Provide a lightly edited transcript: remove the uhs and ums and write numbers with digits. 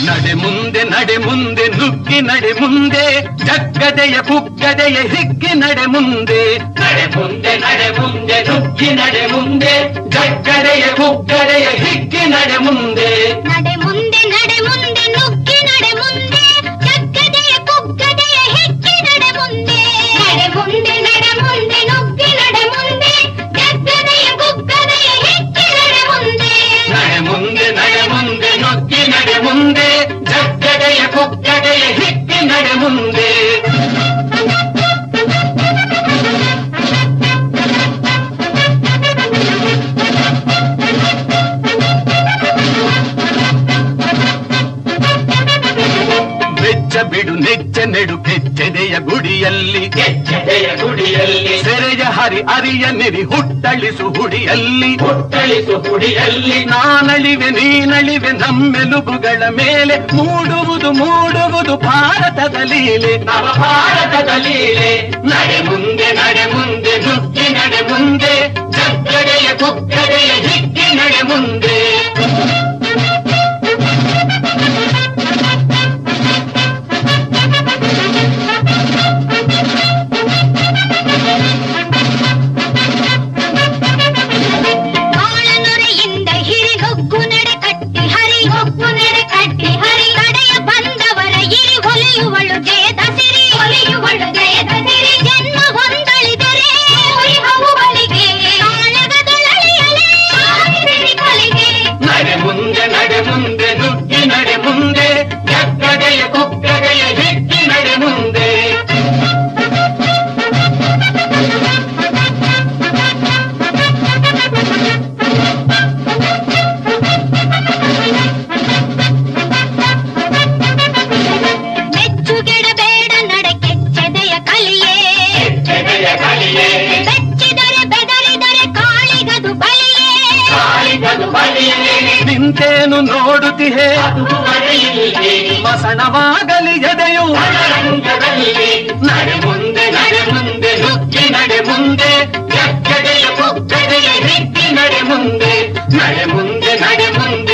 ನಡೆ ಮುಂದೆ ನಡೆ ಮುಂದೆ ನುಗ್ಗಿ ನಡೆ ಮುಂದೆ ಜಗ್ಗದೆಯ ಕುಗ್ಗದೆಯ ಹಿಗ್ಗಿ ನಡೆ ಮುಂದೆ ನಡೆ ಮುಂದೆ ನಡೆ ಮುಂದೆ ನುಗ್ಗಿ ನಡೆ ಮುಂದೆ ಜಗ್ಗದೆಯ ಕುಗ್ಗದೆಯ ಹಿಗ್ಗಿ ನಡೆ ಮುಂದೆ ನಡೆ ಮುಂದೆ ನಡೆ ಮುಂದೆ ನುಗ್ಗಿ ನಡೆ ಮುಂದೆ ಜಗ್ಗದೆಯ ಕುಗ್ಗದೆಯ ಹಿಗ್ಗಿ ನಡೆ ಮುಂದೆ ನಡೆ ಮುಂದೆ ನಡೆ ಮುಂದೆ ನುಗ್ಗಿ ನಡೆ ಮುಂದೆ ಜಗ್ಗದೆಯ ಕುಗ್ಗದೆಯ ಹಿಗ್ಗಿ ನಡೆ ಮುಂದೆ ನಡೆ ಮುಂದೆ ನಡೆ ಮುಂದೆ ನುಗ್ಗಿ ನಡೆ ಮುಂದೆ ಜಗ್ಗದೆಯ ಕುಗ್ಗದೆಯ ಹಿಗ್ಗಿ ನಡೆ ಮುಂದೆ ಬಿಡು ನೆಚ್ಚ ನೆಡು ಕೆಚ್ಚೆದೆಯ ಗುಡಿಯಲ್ಲಿ ಕೆಚ್ಚೆದೆಯ ಗುಡಿಯಲ್ಲಿ ಸೆರೆಯ ಹರಿ ಅರಿಯ ನೆರಿ ಹುಟ್ಟಳಿಸು ಹುಡಿಯಲ್ಲಿ ಹುಟ್ಟಳಿಸು ಹುಡಿಯಲ್ಲಿ ನಾನಳಿವೆ ನೀನಳಿವೆ ನಮ್ಮೆಲುಬುಗಳ ಮೇಲೆ ಮೂಡುವುದು ಮೂಡುವುದು ಭಾರತದ ಲೀಲೆ ನವ ಭಾರತದ ಲೀಲೆ ನಡೆ ಮುಂದೆ ನುಗ್ಗಿ ನಡೆ ಮುಂದೆ ಜಗ್ಗಡೆಯ ಕುಗ್ಗಡೆಯ ಹಿಗ್ಗಿ ನಡೆ ಮುಂದೆ ನಿಂತೇನು ನೋಡುತ್ತಿಹೆ ಮಸಣವಾಗಲಿ ಎದೆಯು ನಡೆ ಮುಂದೆ ನುಗ್ಗಿ ನಡೆ ಮುಂದೆ ಜಗ್ಗಡೆಯ ಕುಗ್ಗಡೆಯ ಹಿಗ್ಗಿ ನಡೆ ಮುಂದೆ ನಡೆ ಮುಂದೆ